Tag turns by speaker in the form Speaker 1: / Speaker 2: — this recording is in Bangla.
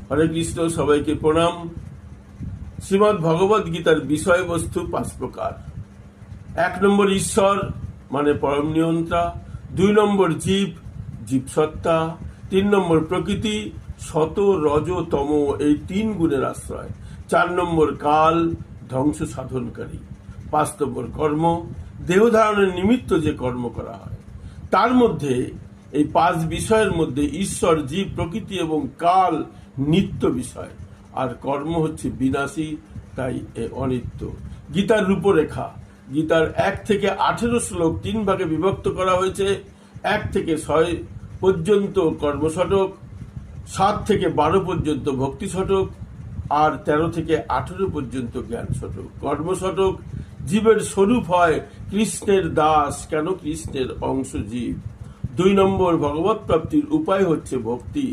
Speaker 1: হরে কৃষ্ণ, সবাইকে প্রণাম। শ্রীমদ্ ভগবদ গীতার বিষয়বস্তু 5 প্রকার। 1 নম্বর ঈশ্বর মানে পরম নিয়ন্ত্রা, 2 নম্বর জীব জীবসত্তা, 3 নম্বর প্রকৃতি শত রজ তম এই 3 গুণের আশ্রয়, 4 নম্বর কাল ধ্বংস সাধনকারী, 5 নম্বর কর্ম দেহ ধারণের নিমিত্ত যে কর্ম করা হয়। তার মধ্যে এই 5 বিষয়ের মধ্যে ঈশ্বর জীব প্রকৃতি এবং কাল নিত্য বিষয়, আর কর্ম হচ্ছে বিনাশী, তাই অনিত্য। গীতার রূপরেখা, গীতার 1 থেকে 18 শ্লোক 3 ভাগে বিভক্ত করা হয়েছে। 1 থেকে 6 পর্যন্ত কর্মশতক, 7 থেকে 12 পর্যন্ত ভক্তি শতক, আর 13 থেকে 18 পর্যন্ত জ্ঞান শতক। কর্মশতক, জীবের স্বরূপ হয় কৃষ্ণের দাস, কেন কৃষ্ণের অংশ জীব। 2 নম্বর ভগবত প্রাপ্তির উপায় হচ্ছে ভক্তি।